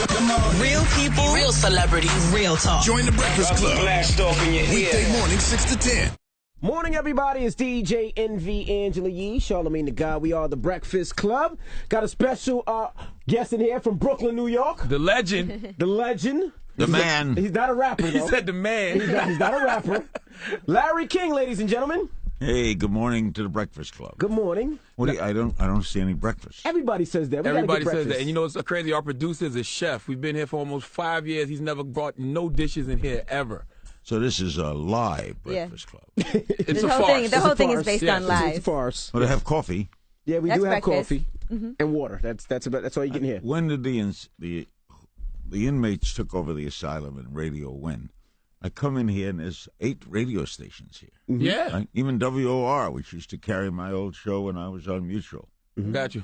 Real people, real celebrities, real talk. Join the Breakfast Club. Blast off in your Weekday ear. morning, 6 to 10. Morning, everybody. It's DJ NV Angela Yee, Charlamagne the God. We are the Breakfast Club. Got a special guest in here from Brooklyn, New York. The legend. The legend. The man. He's not a rapper, though. He said the man. He's not a rapper. Larry King, ladies and gentlemen. Hey, good morning to the Breakfast Club. Good morning. What do you, I don't see any breakfast. Everybody says that. Everybody says that. And you know what's crazy? Our producer is a chef. We've been here for almost 5 years. He's never brought no dishes in here ever. So this is a live Breakfast Club. It's a whole farce. the whole thing is farce. based Yeah, on It's a lies. farce. But I have coffee. Yeah, we That's do have breakfast. coffee and water. That's all you're getting here. When did the inmates took over the asylum and radio when? I come in here and there's 8 radio stations here. Yeah. Right? Even WOR, which used to carry my old show when I was on Mutual. Got you.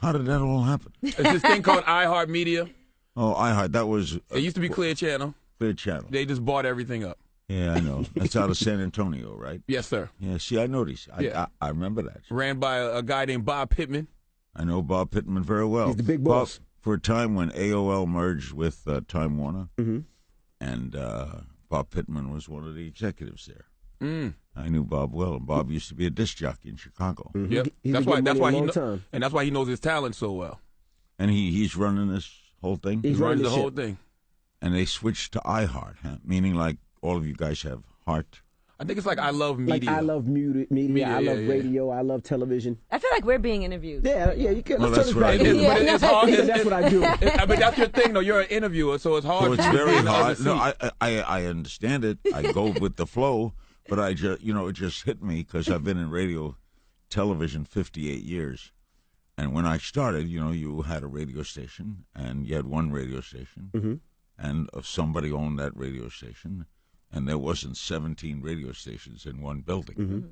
How did that all happen? It's this thing called iHeartMedia. Oh, I heard that was It used to be Clear Channel. Clear Channel. They just bought everything up. Yeah, I know. That's out of San Antonio, right? Yes, sir. Yeah, see, I noticed. Yeah. I remember that. Ran by a guy named Bob Pittman. I know Bob Pittman very well. He's the big boss. Bob, for a time when AOL merged with Time Warner, and Bob Pittman was one of the executives there. I knew Bob well, and Bob used to be a disc jockey in Chicago. Yep. He's That's been why. getting That's money why a he. long time. And that's why he knows his talent so well. And he's running this whole thing. He's He runs running the the whole ship. thing. And they switched to iHeart, meaning like all of you guys have heart. I think it's like I Love Media. Like I love media, I Yeah, love yeah. radio, I love television. I feel like we're being interviewed. Yeah, you can. Well, Let's that's turn what I this back. do. But it's hard. That's what I do. I mean, that's your thing, though. You're an interviewer, so it's hard. So it's for you to very be in the other hard. No, seat. I understand it. I go with the flow, but I just, it just hit me because I've been in radio, television 58 years. And when I started, you had a radio station, and you had one radio station, and somebody owned that radio station, and there wasn't 17 radio stations in one building,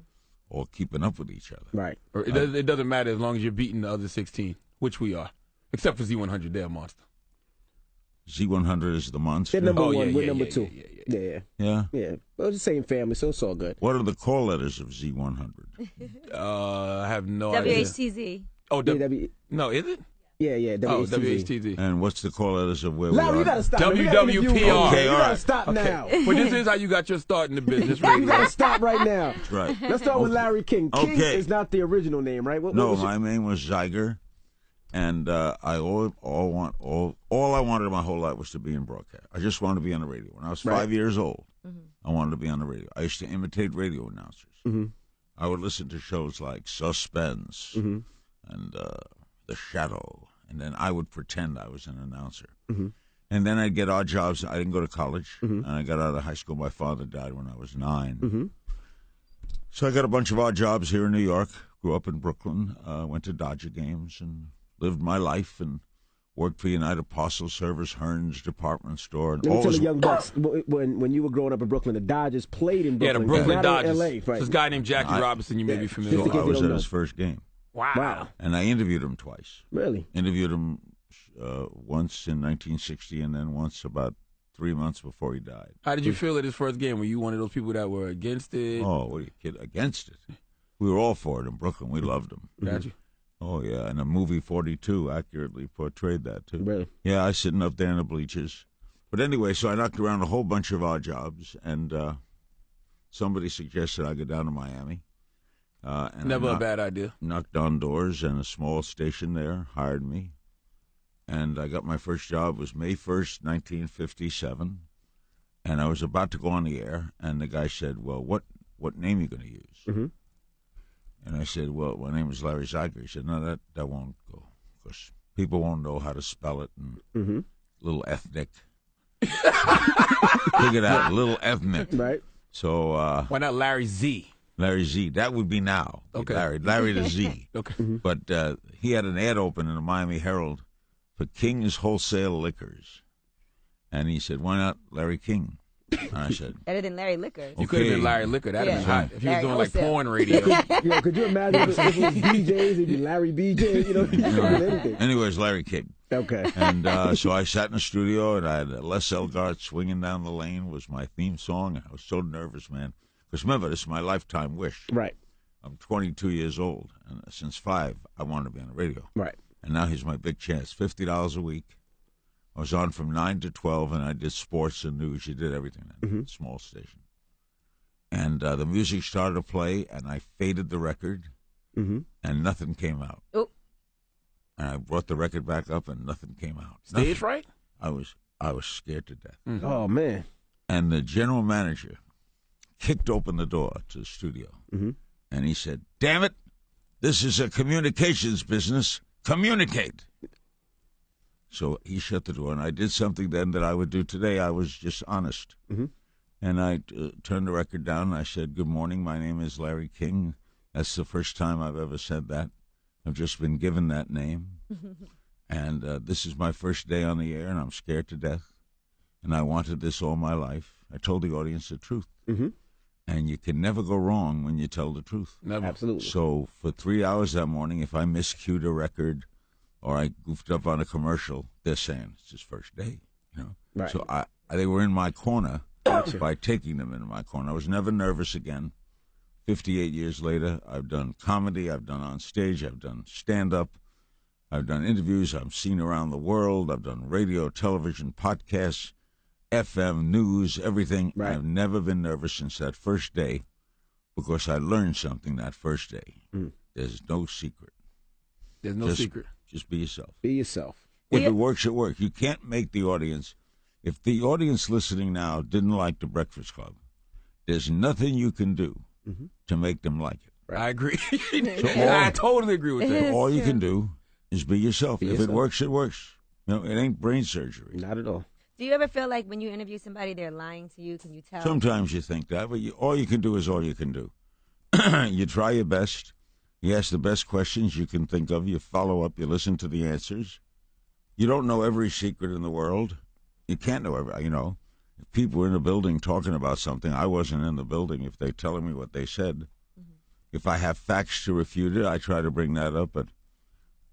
all keeping up with each other. Right. Or it doesn't matter as long as you're beating the other 16, which we are, except for Z100. They're a monster. Z100 is the monster. They're number Oh, yeah, one. We're yeah, number yeah, two. yeah. Yeah. Well, it's the same family, so it's all good. What are the call letters of Z100? I have no idea. WHTZ. Oh, Yeah, no, is it? yeah. Oh, WHTZ. WHTZ. And what's the call letters of where we Larry, are? you gotta stop. WWPR. We gotta interview him. Okay, You all gotta right. stop now. But this is how you got your start in the business You radio. gotta stop right now. That's right. Let's start with Larry King. King Okay. is not the original name, right? What No, was my name was Zeiger, and I all I wanted my whole life was to be in broadcast. I just wanted to be on the radio. When I was 5 years old, I wanted to be on the radio. I used to imitate radio announcers. I would listen to shows like Suspense and The Shadow, and then I would pretend I was an announcer. And then I'd get odd jobs. I didn't go to college, and I got out of high school. My father died when I was 9. So I got a bunch of odd jobs here in New York. Grew up in Brooklyn. Went to Dodger games and lived my life and worked for United Parcel Service, Hearns Department Store. And Let me tell always, the young bucks, when you were growing up in Brooklyn, the Dodgers played in Yeah, Brooklyn. the Brooklyn not Dodgers. in L.A., right? This guy named Jackie Robinson, you may be familiar so with. kids I was don't at know. his first game. Wow. And I interviewed him twice. Really? Interviewed him once in 1960 and then once about 3 months before he died. How did you feel at his first game? Were you one of those people that were against it? Oh, what are you kidding? Against it. We were all for it in Brooklyn. We loved him. Got you. Oh, yeah. And the movie 42 accurately portrayed that, too. Really? Yeah, I was sitting up there in the bleachers. But anyway, so I knocked around a whole bunch of odd jobs, and somebody suggested I go down to Miami. And Never I a bad idea. knocked on doors, and a small station there hired me. And I got my first job. It was May 1st, 1957. And I was about to go on the air, and the guy said, well, what name are you going to use? And I said, well, my name is Larry Zeiger. He said, no, that won't go, because people won't know how to spell it, and a little ethnic. Figure it out, a little ethnic. Right. So Why not Larry Z? Larry Z, that would be now. Okay. Larry the Z. Okay. But he had an ad open in the Miami Herald for King's Wholesale Liquors. And he said, why not Larry King? And I said, Better than Larry Liquor. You could have been Okay. Larry Liquor. That'd Yeah. have been hot. If he was Larry doing like Wholesale. porn radio. Yeah, could you imagine if it was BJ's, it'd be Larry BJ, anything. anyways, Larry King. Okay. And so I sat in the studio, and I had Les Elgart Swinging Down the Lane was my theme song. I was so nervous, man. Because remember, this is my lifetime wish. Right. I'm 22 years old, and since 5, I wanted to be on the radio. Right. And now here's my big chance. $50 a week, I was on from 9 to 12, and I did sports and news. You did everything then. Mm-hmm. Small station. And the music started to play, and I faded the record, Mm-hmm. and nothing came out. Oh. And I brought the record back up, and nothing came out. Stage fright? I was scared to death. Mm-hmm. Oh, man. And the general manager kicked open the door to the studio, Mm-hmm. and he said, "Damn it, this is a communications business. Communicate." So he shut the door, and I did something then that I would do today. I was just honest. Mm-hmm. And I turned the record down, and I said, "Good morning, my name is Larry King." That's the first time I've ever said that. I've just been given that name. And this is my first day on the air, and I'm scared to death. And I wanted this all my life. I told the audience the truth. Mm-hmm. And you can never go wrong when you tell the truth. Never. Absolutely. So for 3 hours that morning, if I miscued a record or I goofed up on a commercial, they're saying it's his first day. Right. So they were in my corner Gotcha. by taking them into my corner. I was never nervous again. 58 years later, I've done comedy, I've done on stage, I've done stand-up, I've done interviews, I'm seen around the world, I've done radio, television, podcasts, FM, news, everything. Right. I've never been nervous since that first day because I learned something that first day. Mm. There's no secret. There's no secret. Just be yourself. Be yourself. If it works, it works. You can't make the audience. If the audience listening now didn't like the Breakfast Club, there's nothing you can do to make them like it. Right. I agree. I totally agree with that. All you can do is be yourself. Be If yourself. it works, it works. It ain't brain surgery. Not at all. Do you ever feel like when you interview somebody, they're lying to you? Can you tell? Sometimes you think that, but all you can do is all you can do. You try your best. You ask the best questions you can think of. You follow up. You listen to the answers. You don't know every secret in the world. You can't know every, If people were in a building talking about something, I wasn't in the building. If they're telling me what they said, if I have facts to refute it, I try to bring that up. But,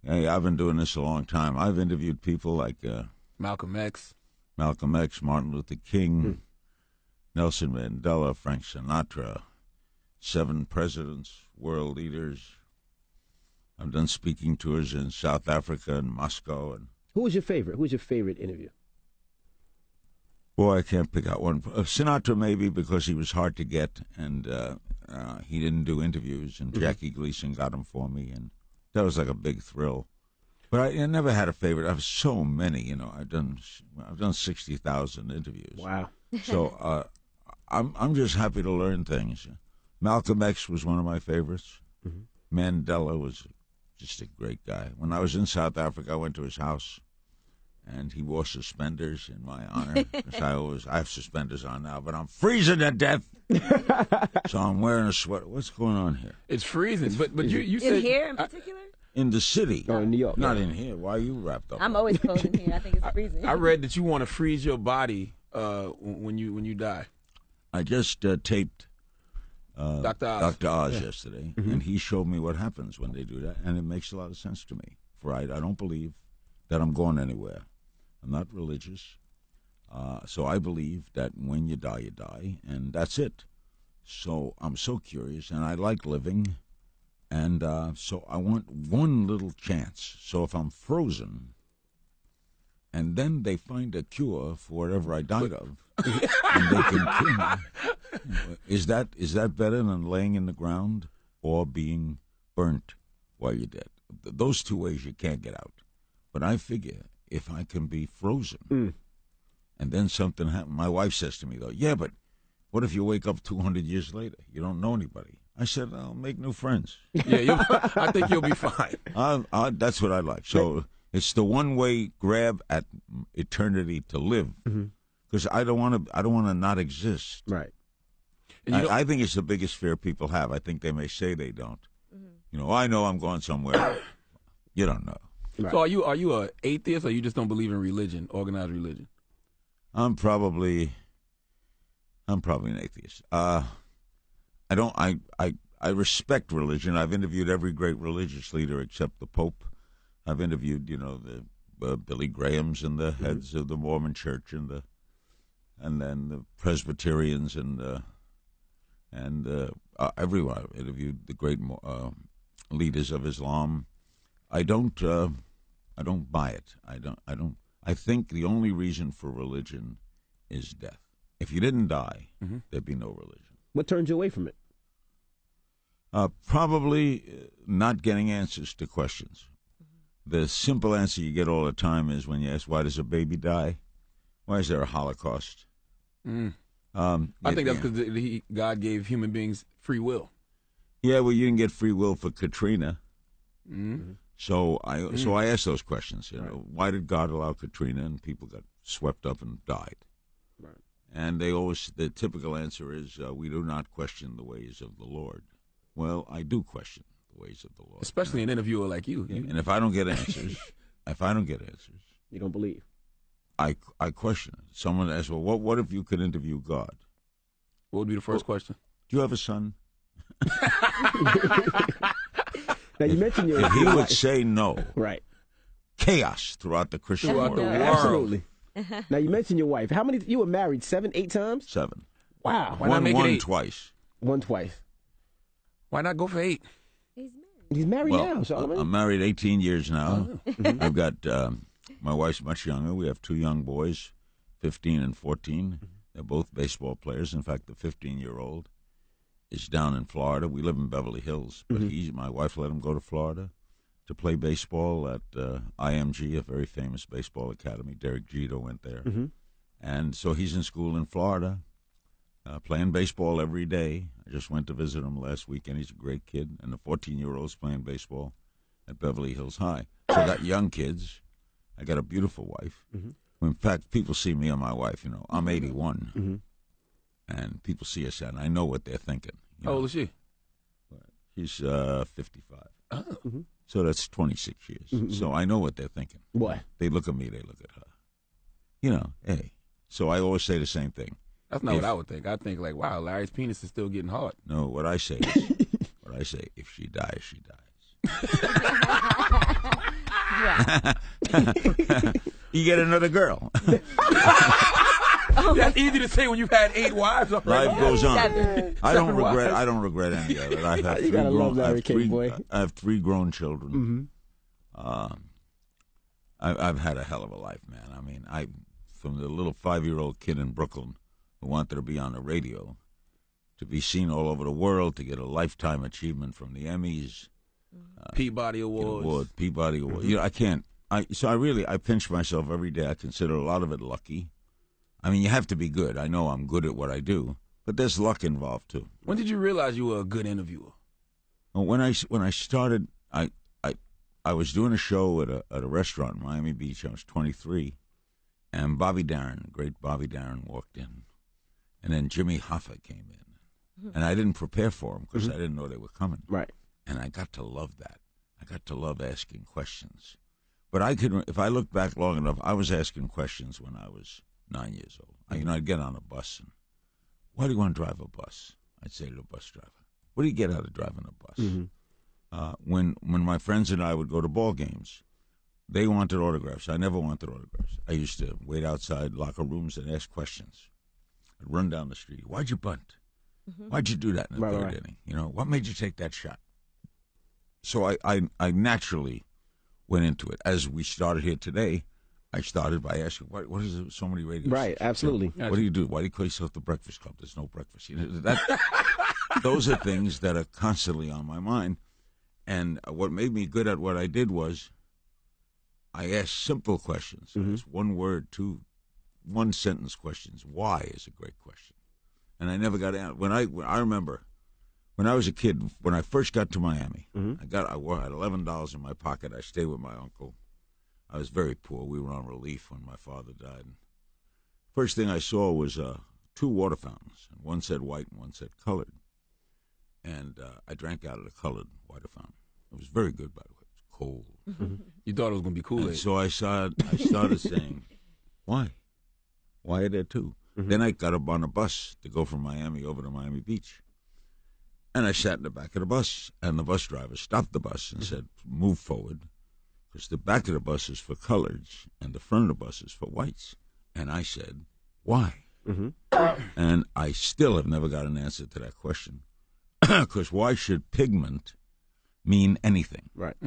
hey, I've been doing this a long time. I've interviewed people like Malcolm X. Malcolm X, Martin Luther King, Nelson Mandela, Frank Sinatra, 7 presidents, world leaders. I've done speaking tours in South Africa and Moscow. And Who was your favorite? Who was your favorite interview? boy, I can't pick out one. Sinatra maybe because he was hard to get, and he didn't do interviews, and Jackie Gleason got him for me, and that was like a big thrill. But I never had a favorite. I have so many, I've done 60,000 interviews. Wow. So I'm just happy to learn things. Malcolm X was one of my favorites. Mandela was just a great guy. When I was in South Africa, I went to his house, and he wore suspenders in my honor. 'Cause I have suspenders on now, but I'm freezing to death. So I'm wearing a sweater. What's going on here? It's freezing, but you said In here in particular? In the city. Oh, in New York. Not yeah. in here. Why are you wrapped up? I'm always cold in here. I think it's freezing. I read that you want to freeze your body when you die. I just taped Dr. Oz. Dr. Oz yesterday, and he showed me what happens when they do that, and it makes a lot of sense to me. For I don't believe that I'm going anywhere. I'm not religious, so I believe that when you die, and that's it. So I'm so curious, and I like living, and so I want one little chance. So if I'm frozen, and then they find a cure for whatever I died of, and they can kill me, is that better than laying in the ground or being burnt while you're dead? Those two ways you can't get out. But I figure if I can be frozen, and then something happens. My wife says to me, though, yeah, but what if you wake up 200 years later? You don't know anybody. I said, I'll make new friends. Yeah, I think you'll be fine. That's what I like. So it's the one-way grab at eternity to live, because I don't want to not exist. Right. And you I think it's the biggest fear people have. I think they may say they don't. I know I'm going somewhere. You don't know. So are you a atheist, or you just don't believe in religion, organized religion? I'm probably an atheist. I respect religion. I've interviewed every great religious leader except the Pope. I've interviewed, the Billy Grahams and the heads of the Mormon Church and then the Presbyterians and everyone. I've interviewed the great leaders of Islam. I don't buy it. I think the only reason for religion is death. If you didn't die, there'd be no religion. What turned you away from it? Probably not getting answers to questions. The simple answer you get all the time is when you ask, why does a baby die? Why is there a Holocaust? I think that's because God gave human beings free will. Yeah, well, you didn't get free will for Katrina. So I asked those questions. Why did God allow Katrina and people got swept up and died? Right. And the typical answer is, we do not question the ways of the Lord. Well, I do question the ways of the Lord. Especially an interviewer like you. Yeah, and if I don't get answers, You don't believe. I question it. Someone asks, well, what if you could interview God? What would be the first question? Do you have a son? Now, you mentioned your... If he would say no, Right. chaos throughout the Christian Throughout the world. world. Absolutely. Now, you mentioned your wife. How many... You were married 7, 8 times? 7. Wow. Why not make it One 8? twice. One twice. Why not go for 8? He's married Well, now, Solomon. I'm married 18 years now. I've got my wife's much younger. We have 2 young boys, 15 and 14. They're both baseball players. In fact, the 15-year-old is down in Florida. We live in Beverly Hills, but my wife let him go to Florida to play baseball at IMG, a very famous baseball academy. Derek Jeter went there. And so he's in school in Florida, playing baseball every day. I just went to visit him last weekend. He's a great kid. And the 14-year-old's playing baseball at Beverly Hills High. So I got young kids. I got a beautiful wife. In fact, people see me and my wife, I'm 81. And people see us and I know what they're thinking. How old is she? She's 55. So that's 26 years. So I know what they're thinking. What? They look at me, they look at her. Hey. So I always say the same thing. That's not what I would think. I think like, wow, Larry's penis is still getting hard. No, what I say is, if she dies, she dies. You get another girl. That's easy to say when you've had 8 wives already. Life goes on. I don't wives. regret any of it. I have You gotta love Larry King, boy. I have 3 grown children. I've had a hell of a life, man. I mean, from the little 5-year-old kid in Brooklyn who wanted to be on the radio, to be seen all over the world, to get a lifetime achievement from the Emmys, Peabody Awards. Peabody Award. I can't. I pinch myself every day. I consider a lot of it lucky. I mean, you have to be good. I know I'm good at what I do, but there's luck involved too. When did you realize you were a good interviewer? Well, when I started, I was doing a show at a restaurant in Miami Beach. I was 23, and Bobby Darin, great Bobby Darin, walked in, and then Jimmy Hoffa came in, and I didn't prepare for them because I didn't know they were coming. Right. And I got to love that. I got to love asking questions. But if I look back long enough, I was asking questions when I was 9 years old. I'd get on a bus and, why do you want to drive a bus? I'd say to the bus driver, what do you get out of driving a bus? When my friends and I would go to ball games, they wanted autographs. I never wanted autographs. I used to wait outside locker rooms and ask questions. I'd run down the street. Why'd you bunt? Why'd you do that in the third inning? What made you take that shot? So I naturally went into it. As we started here today, I started by asking, what is it, so many radio Right, stations? absolutely. What do you do? Why do you call yourself the Breakfast Club? There's no breakfast. Those are things that are constantly on my mind. And what made me good at what I did was I asked simple questions. It's 1 word, 1 sentence questions. Why is a great question. And I never got out. I remember when I was a kid, when I first got to Miami, I had $11 in my pocket. I stayed with my uncle. I was very poor. We were on relief when my father died. First thing I saw was 2 water fountains. And one said white and one said colored. And I drank out of the colored water fountain. It was very good, by the way. It was cold. You thought it was going to be Kool-Aid. And so I started saying, why? Why are there 2? Then I got up on a bus to go from Miami over to Miami Beach. And I sat in the back of the bus, and the bus driver stopped the bus and said, move forward, because the back of the bus is for coloreds, and the front of the bus is for whites. And I said, why? And I still have never got an answer to that question, because why should pigment mean anything? Right.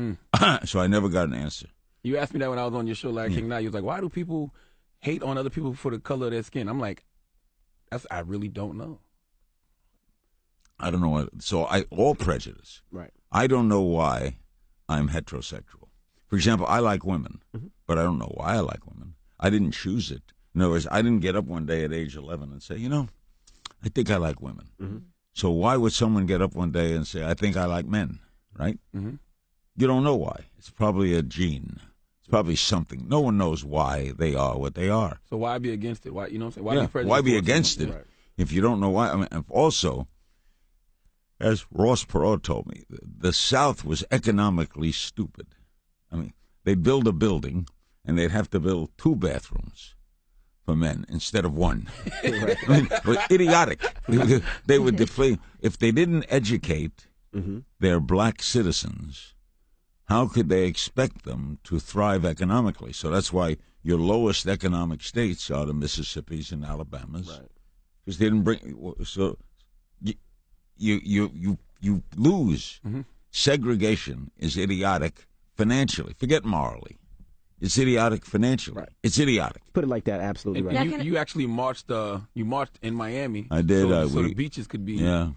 So I never got an answer. You asked me that when I was on your show, Larry King Now. You was like, why do people hate on other people for the color of their skin? I'm like, I really don't know. I don't know what. So all prejudice. Right. I don't know why I'm heterosexual. For example, I like women, but I don't know why I like women. I didn't choose it. In other words, I didn't get up one day at age 11 and say, I think I like women. Mm-hmm. So why would someone get up one day and say, I think I like men, right? Mm-hmm. You don't know why. It's probably a gene. It's probably something. No one knows why they are what they are. So why be against it? Why, you know what I'm saying? Why Yeah, be prejudiced why be towards against someone? it Right. if you don't know why? I mean, and also, as Ross Perot told me, the South was economically stupid. I mean, they'd build a building, and they'd have to build 2 bathrooms for men instead of 1. I mean, but idiotic. They would deflate. If they didn't educate their black citizens, how could they expect them to thrive economically? So that's why your lowest economic states are the Mississippis and Alabamas, Right. because they didn't bring. So you lose. Segregation is idiotic financially. Forget morally. It's idiotic financially. Right. It's idiotic. Put it like that. Absolutely And, right. and you actually marched. You marched in Miami. I did, So we- the beaches could be We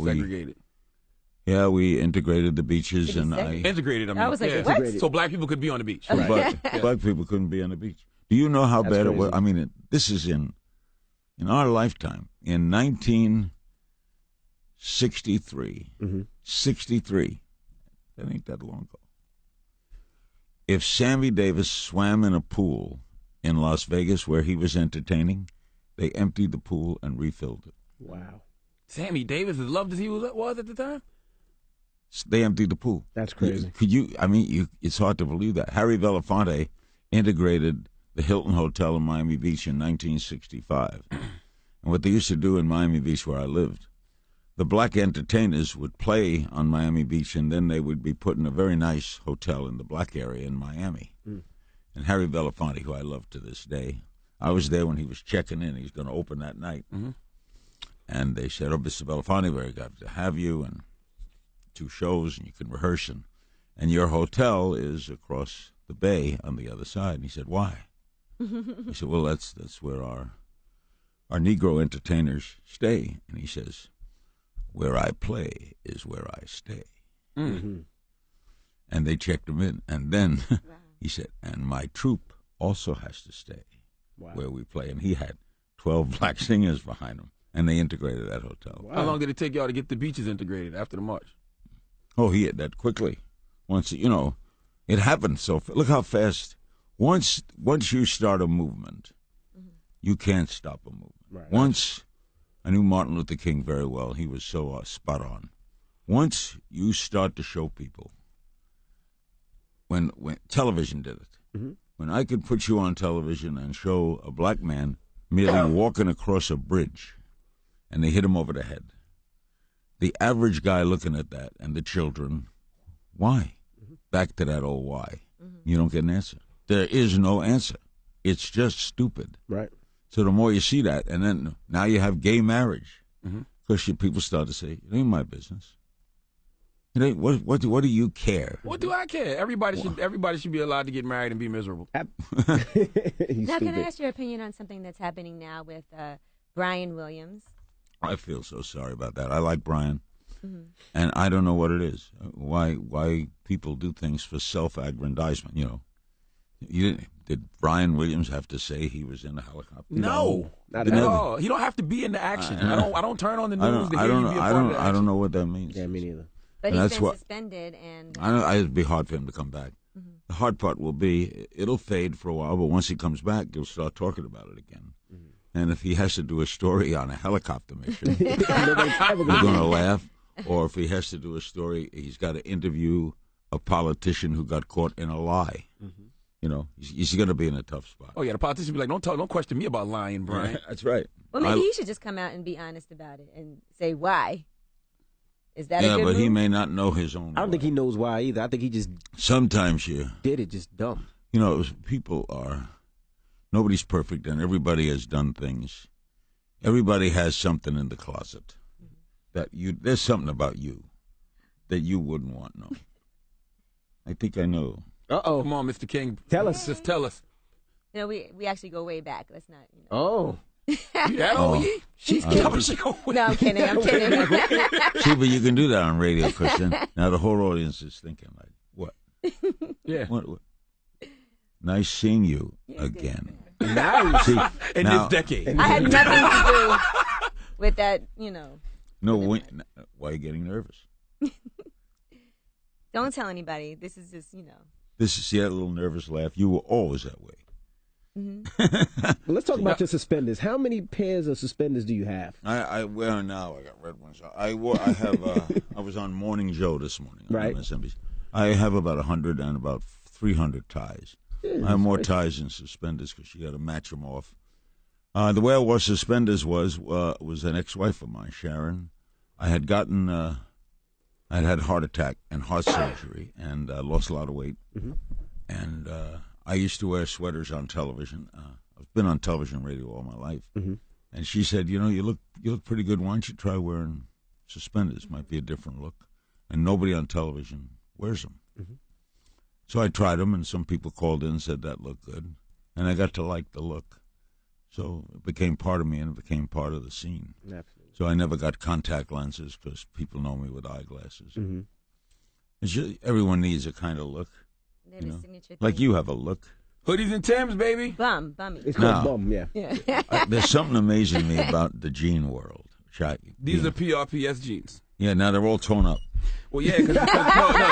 segregated. integrated the beaches, Did you and say? Integrated. I mean, I was like, yeah. what? Integrated. So black people could be on the beach. Black people couldn't be on the beach. Do you know how That's bad it was? crazy. I mean, this is in our lifetime. In 1963, 63, that ain't that long ago. If Sammy Davis swam in a pool in Las Vegas where he was entertaining, they emptied the pool and refilled it. Wow. Sammy Davis, as loved as he was at the time. They emptied the pool. That's crazy. Could you? I mean, it's hard to believe that. Harry Belafonte integrated the Hilton Hotel in Miami Beach in 1965. And what they used to do in Miami Beach, where I lived, the black entertainers would play on Miami Beach, and then they would be put in a very nice hotel in the black area in Miami. And Harry Belafonte, who I love to this day, I was there when he was checking in. He was going to open that night. And they said, Mr. Belafonte, we're glad to have you, and 2 shows, and you can rehearse, and your hotel is across the bay on the other side. And he said, why? He said, well, that's where our Negro entertainers stay. And he says, where I play is where I stay. And they checked him in. And then he said, and my troupe also has to stay where we play. And he had 12 black singers behind him, and they integrated that hotel. How long did it take y'all to get the beaches integrated after the march? Oh, he hit that quickly. Once, it happened. So look how fast. Once you start a movement, you can't stop a movement. Right. Once, I knew Martin Luther King very well. He was so spot on. Once you start to show people, when television did it, when I could put you on television and show a black man merely walking across a bridge, and they hit him over the head, the average guy looking at that and the children, why? Back to that old why. You don't get an answer. There is no answer. It's just stupid. Right. So the more you see that, and then now you have gay marriage, because people start to say, it ain't my business. It ain't, what do you care? What do I care? Everybody should be allowed to get married and be miserable. He's Now, can I stupid. ask your opinion on something that's happening now with Brian Williams? I feel so sorry about that. I like Brian, and I don't know what it is. Why people do things for self-aggrandizement, Did Brian Williams have to say he was in a helicopter? No, not at at all. all. He don't have to be in the action. I don't turn on the news to I hear don't you know. be a part of the I don't action. know what that means. Yeah, me neither. But And he's that's been what- suspended, and I know it'd be hard for him to come back. The hard part will be it'll fade for a while, but once he comes back, he'll start talking about it again. And if he has to do a story on a helicopter mission, Nobody's ever we're gonna going to laugh. Or if he has to do a story, he's got to interview a politician who got caught in a lie. He's going to be in a tough spot. Oh yeah, the politician be like, don't question me about lying, Brian. That's right. well, maybe he should just come out and be honest about it and say why. Is that a Yeah, good but he move? may not know his own. I don't think why. he knows why either. I think he just Sometimes did it just dumb. people are. Nobody's perfect, and everybody has done things. Everybody has something in the closet that there's something about you that you wouldn't want known. I think I know. Uh-oh. Come on, Mr. King. Tell us. Just tell us. You know, we actually go way back. Let's not. You know. Oh. You that old, Yee? She's How about she go with No, I'm kidding. I'm kidding. See, but you can do that on radio, Christian. Now the whole audience is thinking, like, what? Yeah. What? Nice seeing you again. Nice. See, In now, this decade. I had nothing to do with that. You know. No, why are you getting nervous? Don't tell anybody. This is just, you know. This is, see that little nervous laugh? You were always that way. Well, let's talk about your suspenders. How many pairs of suspenders do you have? I wear now. I got red ones. I was on Morning Joe this morning. On Right. MSNBC. I have about 100 and about 300 ties. I have more ties than suspenders because you got to match them off. The way I wore suspenders was an ex-wife of mine, Sharon. I had gotten, I'd had a heart attack and heart surgery and lost a lot of weight. Mm-hmm. And I used to wear sweaters on television. I've been on television and radio all my life. Mm-hmm. And she said, you look pretty good. Why don't you try wearing suspenders? Might be a different look. And nobody on television wears them. Mm-hmm. So I tried them, and some people called in and said that looked good. And I got to like the look. So it became part of me, and it became part of the scene. Absolutely. So I never got contact lenses because people know me with eyeglasses. Mm-hmm. It's just, everyone needs a kind of look. They're the signature thing. Like you have a look. Hoodies and Timbs, baby. Bummy. It's called No. bum, yeah. Yeah. There's something amazing to me about the jean world. These are PRPS jeans. Yeah, now they're all torn up. Well, yeah, because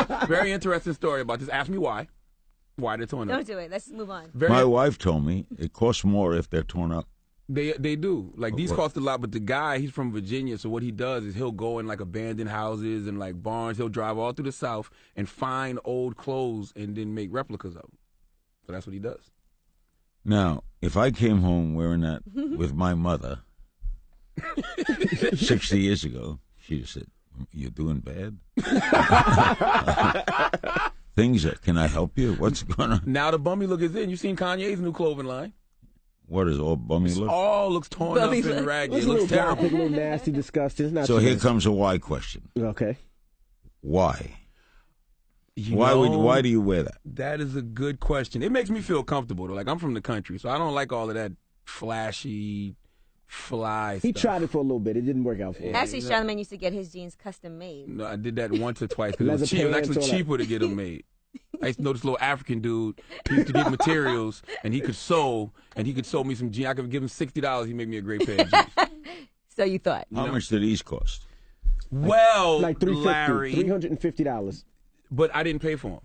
no, very interesting story about this. Ask me why. Why they're torn Don't up. do it. Let's move on. My wife told me it costs more if they're torn up. They do. Like, these What? cost a lot, but the guy, he's from Virginia, so what he does is he'll go in, like, abandoned houses and, like, barns. He'll drive all through the South and find old clothes and then make replicas of them. So that's what he does. Now, if I came home wearing that with my mother 60 years ago, she'd have said, "You're doing bad? Can I help you? What's going on?" Now the bummy look is in. You seen Kanye's new clothing line? What is all bummy look? All looks torn Bummy up and look. ragged. It It's a looks little terrible. graphic, a little nasty, disgusting. It's not So too here nice. comes a why question. Okay. Why? You Why know, do you wear that? That is a good question. It makes me feel comfortable, though. Like, I'm from the country, so I don't like all of that flashy, fly He stuff. tried it for a little bit. It didn't work out for him. Actually, Charlamagne used to get his jeans custom made. No, I did that once or twice because it Leather was cheap. It was pants, actually all that. cheaper to get them made. I used to know this little African dude. He used to get materials, and he could sew, me some jeans. I could give him $60. He'd make me a great pair of jeans. So you thought. How much do these cost? Well, Like $350, Larry, $350. but I didn't pay for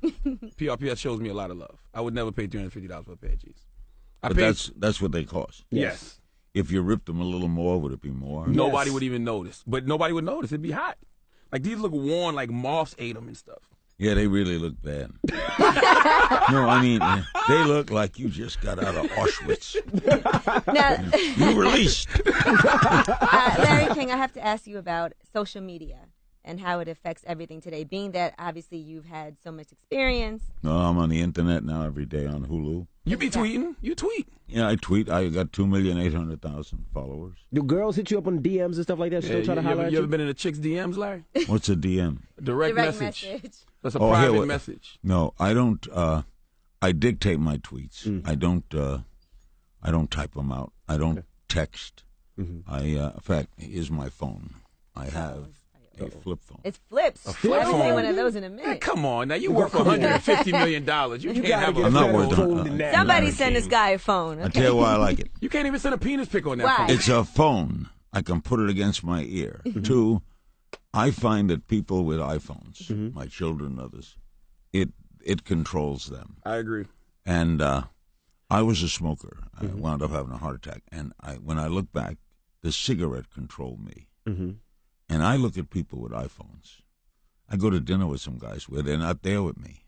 them. PRPS shows me a lot of love. I would never pay $350 for a pair of jeans. But that's what they cost. Yes. If you ripped them a little more, would it be more? Nobody would even notice. But nobody would notice. It'd be hot. Like, these look worn like moths ate them and stuff. Yeah, they really look bad. No, I mean, they look like you just got out of Auschwitz. Now, You released. Larry King, I have to ask you about social media and how it affects everything today, being that obviously you've had so much experience. No, I'm on the internet now every day on Hulu. You be tweeting. You tweet. Yeah, I tweet. I got 2,800,000 followers. Do girls hit you up on DMs and stuff like that? Still Yeah, try to you holler ever, at you you? ever been in a chick's DMs, Larry? What's a DM? Direct Direct message. message. That's a Oh, here, private what- message. No, I don't. I dictate my tweets. I don't. I don't type them out. I don't text. In fact, here's my phone. I have a flip phone. It's flips. flip I haven't seen phone? one of those in a Man, minute. come on. Now, you work for $150 million. You can't gotta have get a I'm not flip worth phone. on that. Somebody send this guy a phone. I Okay? tell you why I like it. You can't even send a penis pic on that Why? phone. It's a phone. I can put it against my ear. Two, I find that people with iPhones, my children and others, it controls them. I agree. And I was a smoker. I wound up having a heart attack. And when I look back, the cigarette controlled me. And I look at people with iPhones. I go to dinner with some guys where they're not there with me.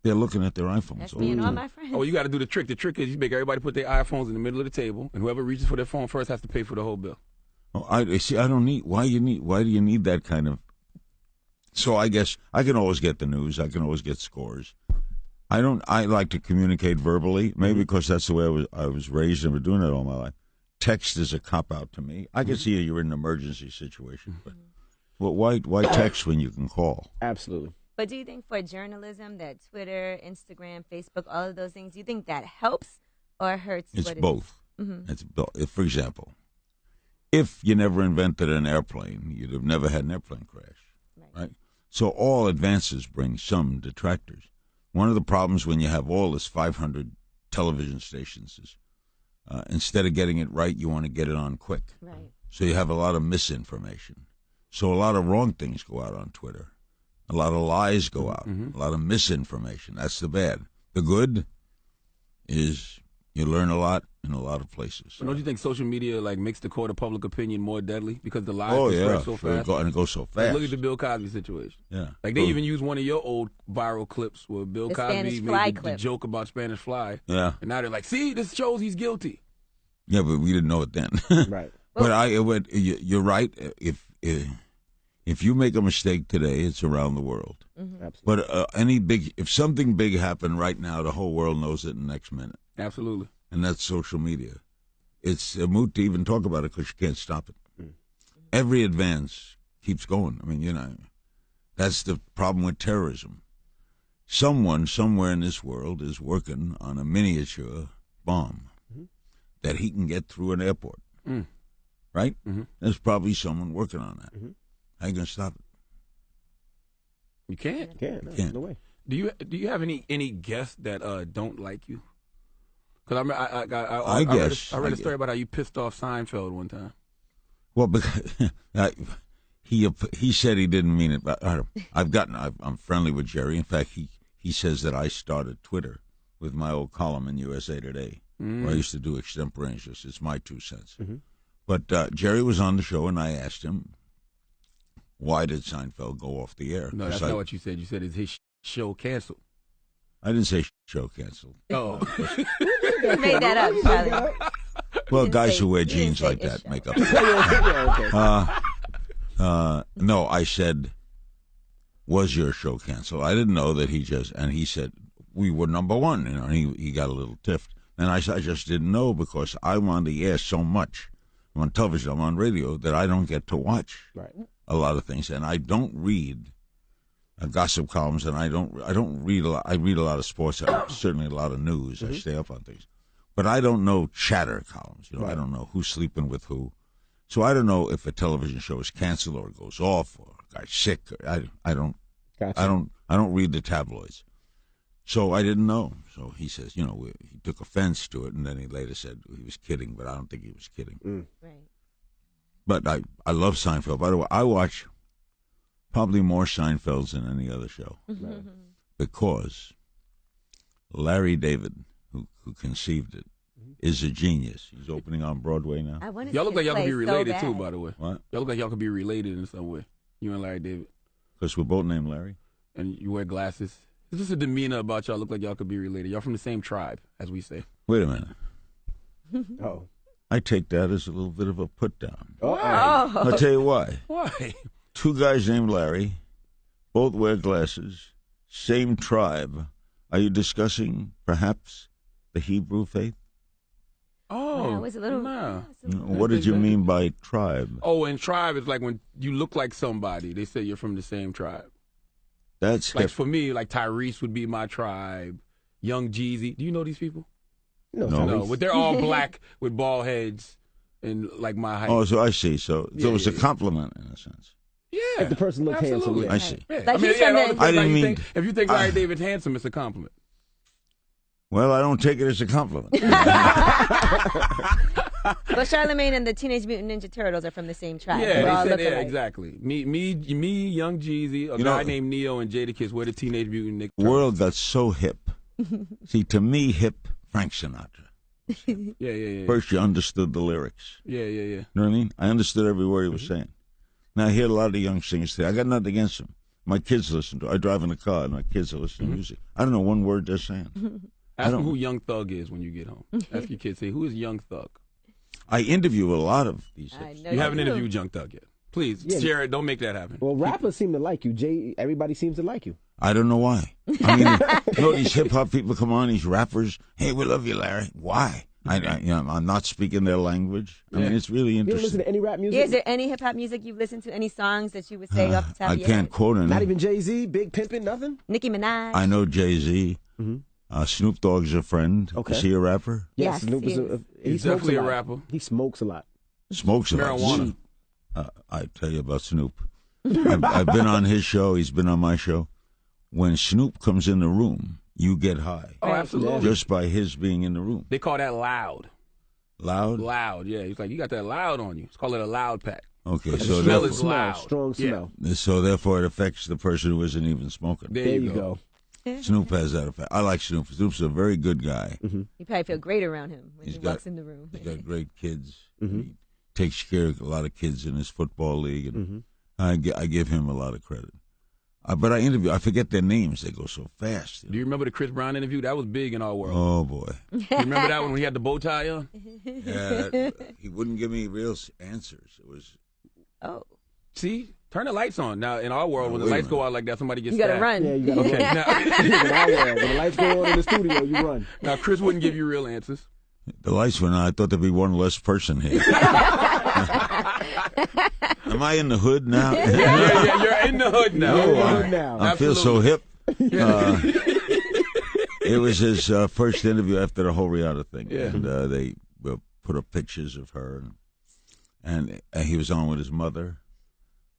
They're looking at their iPhones. That's all me the and all time. my friends. Oh, you got to do the trick. The trick is you make everybody put their iPhones in the middle of the table, and whoever reaches for their phone first has to pay for the whole bill. Oh, I see. I don't need. Why do you need that kind of? So I guess I can always get the news. I can always get scores. I don't. I like to communicate verbally. Maybe because that's the way I was raised and been doing it all my life. Text is a cop out to me. I can see you're in an emergency situation, but why text when you can call? Absolutely. But do you think for journalism that Twitter, Instagram, Facebook, all of those things, do you think that helps or hurts? It's what both. It's both. For example, if you never invented an airplane, you'd have never had an airplane crash, right? So all advances bring some detractors. One of the problems when you have all this 500 television stations is instead of getting it right, you want to get it on quick. Right. So you have a lot of misinformation. So a lot of wrong things go out on Twitter. A lot of lies go out. A lot of misinformation. That's the bad. The good is you learn a lot in a lot of places. But don't you think social media like makes the court of public opinion more deadly because the lies Oh, can yeah. spread so fast? And it goes so Like, fast. look at the Bill Cosby situation. Yeah. Like they even used one of your old viral clips where Bill The Cosby Spanish fly made the clip. joke about Spanish fly. Yeah. And now they're like, see, this shows he's guilty. Yeah, but we didn't know it then. Right. But you're right. If you make a mistake today, it's around the world. Absolutely. But if something big happened right now, the whole world knows it in the next minute. Absolutely. And that's social media. It's a moot to even talk about it because you can't stop it. Every advance keeps going. I mean, that's the problem with terrorism. Someone somewhere in this world is working on a miniature bomb that he can get through an airport. Right? There's probably someone working on that. How you going to stop it? You can't. Yeah, Can't. no way. Do you have any guests that don't like you? Because I guess. I read a story about how you pissed off Seinfeld one time. Well, because he said he didn't mean it, but I'm friendly with Jerry. In fact, he says that I started Twitter with my old column in USA Today, where I used to do extemporaneous. It's my 2 cents. But Jerry was on the show, and I asked him, why did Seinfeld go off the air? No, that's not what you said. You said is his show canceled. I didn't say show canceled. Oh, You made that up, Charlie. Well, didn't guys say- who wear you didn't jeans say like his that show. make up. Yeah, okay. No, I said, was your show canceled? I didn't know that he said, we were number one. And he got a little tiffed. And I said, I just didn't know because I'm on the air so much. I'm on television, I'm on radio, that I don't get to watch Right. a lot of things. And I don't read gossip columns, and I don't read a lot. I read a lot of sports, certainly a lot of news. I stay up on things. But I don't know chatter columns. I don't know who's sleeping with who. So I don't know if a television show is canceled or it goes off or a guy's sick. I don't Gotcha. I don't read the tabloids. So I didn't know. So he says, he took offense to it, and then he later said he was kidding, but I don't think he was kidding. Right. But I love Seinfeld. By the way, I watch probably more Seinfelds than any other show because Larry David, who conceived it, is a genius. He's opening on Broadway now. I wanted y'all to look like y'all could be play related so too. bad. By the way, What? y'all look like y'all could be related in some way. You and Larry David, Because we're both named Larry. and you wear glasses. It's just a demeanor about y'all. Look like y'all could be related. Y'all from the same tribe, as we say. Wait a minute. Oh. I take that as a little bit of a put down. Oh. I'll tell you why. Why? 2 guys named Larry, both wear glasses, same tribe. Are you discussing perhaps the Hebrew faith? Oh, Yeah, it was a little. nah. yeah, it's a little- What did you mean by tribe? Oh, and tribe is like when you look like somebody. They say you're from the same tribe. That's Like hip. for me, like Tyrese would be my tribe. Young Jeezy. Do you know these people? No. No. No, but they're all black with bald heads and like my height. Oh, so I see. So Yeah, it was a yeah. compliment in a sense. yeah. If the person looked handsome, Absolutely. yeah. I see. Yeah. Like he's from it all the- depends I how didn't you mean- think. If you think Larry David's handsome, it's a compliment. Well, I don't take it as a compliment. But Charlemagne and the Teenage Mutant Ninja Turtles are from the same tribe. Yeah, We're all they said, look yeah, alike. exactly. Me, Young Jeezy, a You guy know- named Neo, and Jadakiss. We're the Teenage Mutant Nick. The world got so hip. See, to me, hip, Frank Sinatra. Yeah. First, you understood the lyrics. Yeah. You know what I mean? I understood every word he was saying. Now, I hear a lot of the young singers today. I got nothing against them. My kids listen to it. I drive in a car, and my kids are listening to music. I don't know one word they're saying. Ask them don't- who Young Thug is when you get home. Ask your kids, say, who is Young Thug? I interview a lot of these I hits. know You haven't do. interviewed Young Thug yet. Please, Yeah. Jared, don't make that happen. Well, rappers seem to like you. Everybody seems to like you. I don't know why. I mean, these hip hop people come on, these rappers. Hey, we love you, Larry. Why? I'm not speaking their language. I mean, it's really You don't interesting. listen to any rap music? Is there any hip hop music you've listened to? Any songs that you would say off the top I of your can't head? quote any. Not even Jay-Z, Big Pimpin', nothing? Nicki Minaj. I know Jay-Z. Snoop Dogg's a friend. Okay. Is he a rapper? Yes, Snoop he is is. he He's smokes definitely a lot. rapper. He smokes a lot. Smokes a lot. Marijuana. I tell you about Snoop. I've been on his show. He's been on my show. When Snoop comes in the room, you get high. Oh, absolutely. Just by his being in the room. They call that loud. Loud? Loud, yeah. He's like, you got that loud on you. Let's call it a loud pack. Okay, The so smell therefore, is loud. Strong Yeah. smell. so therefore it affects the person who isn't even smoking. There you go. Snoop has that effect. I like Snoop. Snoop's a very good guy. You probably feel great around him when He's he got- walks in the room. He's got great kids. He takes care of a lot of kids in his football league, and I give him a lot of credit. But I forget their names. They go so fast. Do you remember the Chris Brown interview? That was big in our world. Oh boy, You remember that one when he had the bow tie on? yeah. He wouldn't give me real answers. It was Oh, See? Turn the lights on. Now, in our world, when the wait a lights go minute. out like that, somebody gets you got to stabbed. run. Yeah, you got to Okay, run. now, When the lights go on in the studio, you run. now, Chris wouldn't give you real answers. the lights went on. I thought there'd be one less person here. Am I in the hood now? Yeah, you're in the hood now. You're in the wow. hood now. I feel so Absolutely. hip. It was his first interview after the whole Rihanna thing, Yeah. and they put up pictures of her, and he was on with his mother,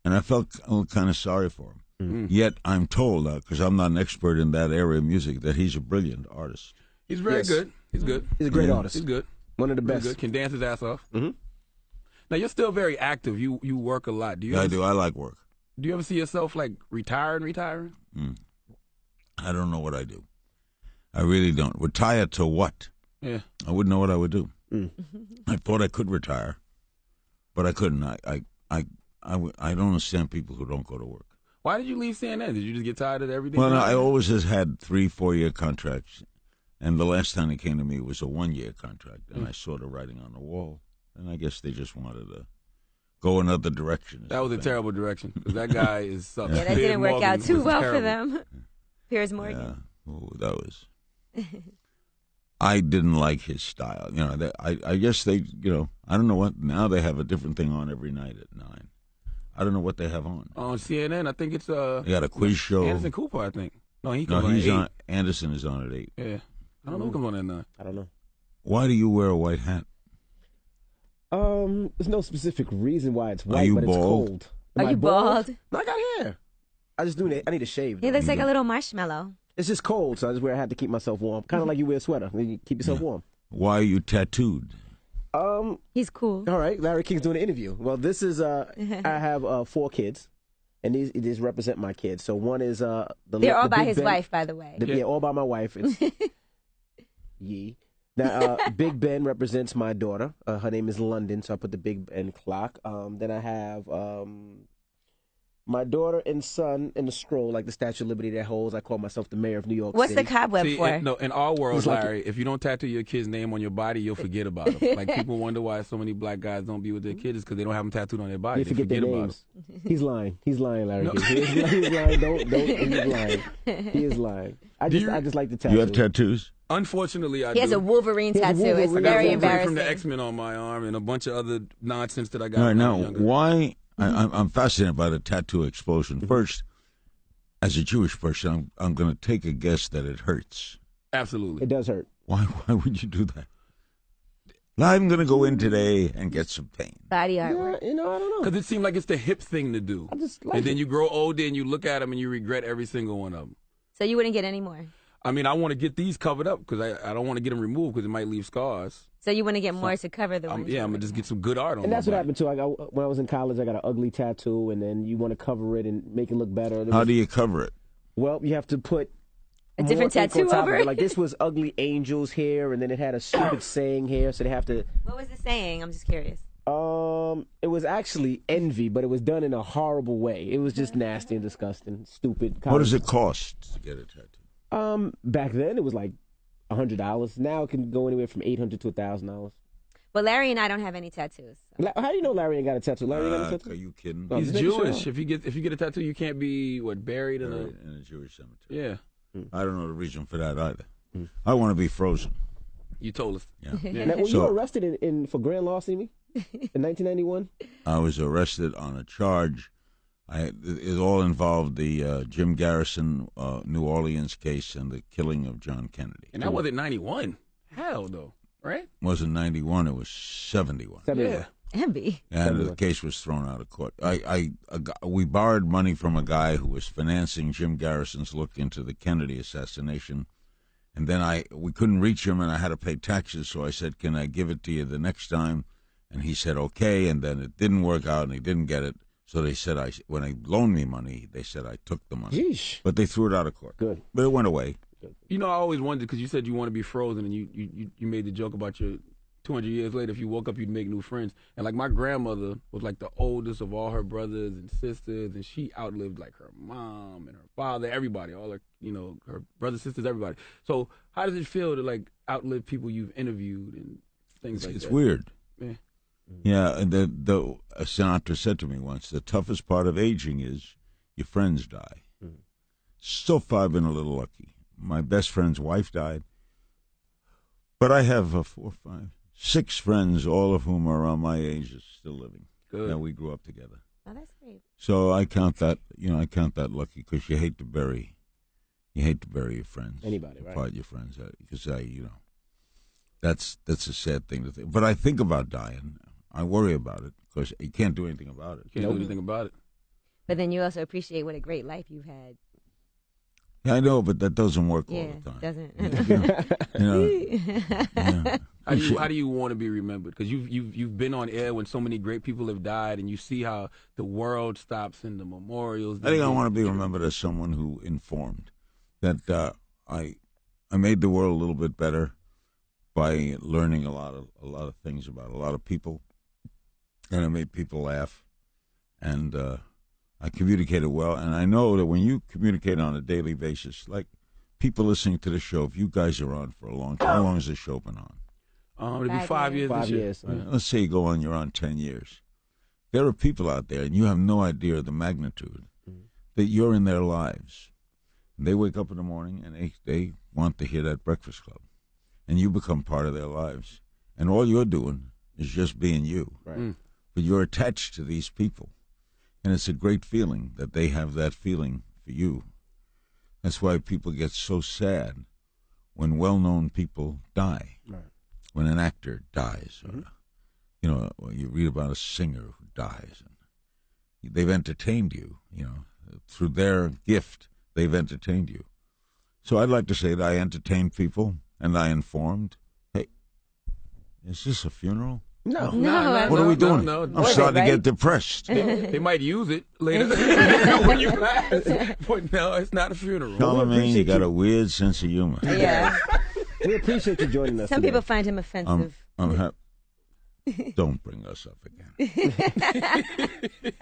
and I felt kind of sorry for him. Yet I'm told, because I'm not an expert in that area of music, that he's a brilliant artist. He's very Yes. good. He's good. He's a great Yeah. artist. He's good. One of the Really best. good. Can dance his ass off. Mhm. Now, you're still very active. You work a lot. Do you Yeah, I ever, do. I like work. Do you ever see yourself, like, retiring? I don't know what I do. I really don't. Retire to what? Yeah. I wouldn't know what I would do. I thought I could retire, but I couldn't. I don't understand people who don't go to work. Why did you leave CNN? Did you just get tired of everything? Well, no, I always has had 3-4 year contracts, and the last time they came to me was a 1-year contract, and I saw the writing on the wall, and I guess they just wanted to go another direction. That was a terrible direction. 'Cause that guy is sucks. Yeah, that Piers didn't work Morgan out too was well terrible. for them. Piers Morgan. Yeah, oh, that was. I didn't like his style. You know, I guess they, I don't know what. Now they have a different thing on every night at 9. I don't know what they have on. On CNN, I think it's They got a quiz show. Anderson Cooper, I think. No, he No, comes he's on on. at 8. Anderson is on at 8. Yeah. I don't know who comes on at 9. I don't know. Why do you wear a white hat? There's no specific reason why it's white, you but it's bald? cold. Are Am I you bald? No, I got hair. I just I need a shave. He though. looks like a little marshmallow. It's just cold, so I just wear a hat to keep myself warm. Kind of like you wear a sweater. You keep yourself warm. Why are you tattooed? He's cool. All right, Larry King's doing an interview. Well, this is I have 4 kids, and these represent my kids. So one is They're all the by Big his Ben. wife, by the way. Yeah, all by my wife. It's Yee. Now, Big Ben represents my daughter. Her name is London, so I put the Big Ben clock. Then I have my daughter and son in the scroll, like the Statue of Liberty that holds. I call myself the mayor of New York What's City. the cobweb See, for? in our world, He's like- Larry, if you don't tattoo your kid's name on your body, you'll forget about them. Like, people wonder why so many black guys don't be with their kids is because they don't have them tattooed on their body. They forget their about names. He's lying. He's lying, Larry. No. King. He's lying. Don't. He's lying. He is lying. I just like the tattoo. You have tattoos? Unfortunately, I He has do. a Wolverine He has a tattoo. It's Wolverine. very I got Wolverine embarrassing. from the X-Men on my arm and a bunch of other nonsense that I got All right, when I was now, younger. why? I'm fascinated by the tattoo explosion. First, as a Jewish person, I'm going to take a guess that it hurts. Absolutely. It does hurt. Why would you do that? I'm going to go in today and get some pain. Body Yeah, artwork. I don't know. Because it seemed like it's the hip thing to do. I just like And then it. you grow older and you look at them and you regret every single one of them. So you wouldn't get any more. I mean, I want to get these covered up because I don't want to get them removed because it might leave scars. So you wouldn't get more to cover the ones. Yeah, I'm going to just get some good art on And that's my what body. happened too. When I was in college, I got an ugly tattoo, and then you want to cover it and make it look better. How do you cover it? Well, you have to put A different more ink on tattoo top of over it. it? Like this was ugly angels here, and then it had a stupid saying here, so they have to. What was the saying? I'm just curious. It was actually envy, but it was done in a horrible way. It was just nasty and disgusting, stupid. What does it cost to get a tattoo? Back then it was like $100. Now it can go anywhere from $800 to $1,000. But Larry and I don't have any tattoos. How do you know Larry ain't got a tattoo? Larry ain't got a Are tattoo. you kidding? Oh, He's just making sure. Jewish. If you get a tattoo, you can't be buried in In a Jewish cemetery. Yeah. I don't know the reason for that either. I want to be frozen. You told us. Yeah. Now, were you So- arrested for grand larceny in 1991? I was arrested on a charge. It all involved the Jim Garrison New Orleans case and the killing of John Kennedy. And that wasn't 91. Hell, though. Right? It wasn't 91, it was 71. Yeah. Envy. And the case was thrown out of court. We borrowed money from a guy who was financing Jim Garrison's look into the Kennedy assassination. And then we couldn't reach him, and I had to pay taxes, so I said, can I give it to you the next time? And he said, okay, and then it didn't work out, and he didn't get it. So they said, when they loaned me money, they said I took the money. Yeesh. But they threw it out of court. Good. But it went away. You know, I always wondered, because you said you want to be frozen, and you made the joke about your 200 years later, if you woke up, you'd make new friends. And, like, my grandmother was, like, the oldest of all her brothers and sisters, and she outlived, like, her mom and her father, everybody, all her, her brothers, sisters, everybody. So how does it feel to, like, outlive people you've interviewed and things like that? It's weird. Yeah. Yeah, and the Sinatra said to me once, the toughest part of aging is your friends die. So far, I've been a little lucky. My best friend's wife died. But I have 6 friends, all of whom are around my age, is still living. Good. And we grew up together. Oh, that's great. So I count that, lucky, because you hate to bury your friends. Anybody, right? Part your friends, because that's a sad thing to think. But I think about dying. I worry about it because you can't do anything about it. Can't do anything about it. But then you also appreciate what a great life you've had. Yeah, I know, but that doesn't work Yeah, all the time. doesn't. Yeah. How do you want to be remembered? Because you've been on air when so many great people have died, and you see how the world stops in the memorials. I think I want to be remembered as someone who informed that I made the world a little bit better by learning a lot of things about a lot of people, and I made people laugh, and I communicated well. And I know that when you communicate on a daily basis, like people listening to the show, if you guys are on for a long time, how long has the show been on? It'll be 5 years. 5 this year. years. Let's say you go on, you're on 10 years. There are people out there, and you have no idea of the magnitude that you're in their lives. They wake up in the morning, and they want to hear that Breakfast Club. And you become part of their lives. And all you're doing is just being you. Right. But you're attached to these people. And it's a great feeling that they have that feeling for you. That's why people get so sad when well-known people die. Right. When an actor dies. Or, you read about a singer who dies. And they've entertained you, through their gift, they've entertained you. So I'd like to say that I entertained people. And I informed, hey, is this a funeral? No. What are we doing? No. I'm starting to get depressed. They might use it later when you pass. But no, it's not a funeral. Charlamagne, you got a weird sense of humor. Yeah. We appreciate you joining us Some today. people find him offensive. Don't bring us up again.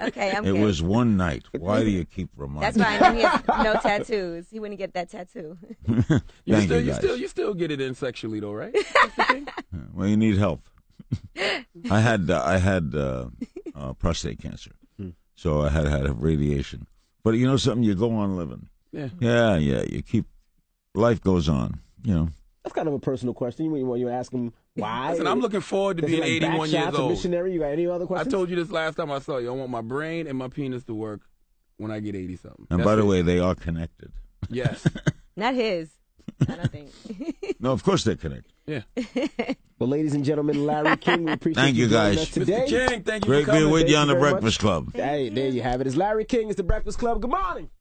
Okay, I'm It good. was one night. Why do you keep That's reminding why I know he has no tattoos. He wouldn't get that tattoo. me? Thank you, guys. You still get it in sexually though, right? Well, you need help. I had prostate cancer, so I had to have radiation. But you know something? You go on living. Yeah. You keep. Life goes on. That's kind of a personal question. You ask him why. Listen, I'm looking forward to Does he being like 81 back years shots, a old. missionary? You got any other I questions? told you this last time I saw you. I want my brain and my penis to work when I get 80 something. And by the way, they are connected. yes. Not his. I don't think. No, of course they're connected. Yeah. Well, ladies and gentlemen, Larry King, we appreciate Thank you, joining guys. us today. Mr. King, thank you Great for coming. being with Thank you you on the very Breakfast Club. Hey, there you have it. It's Larry King. It's the Breakfast Club. Good morning.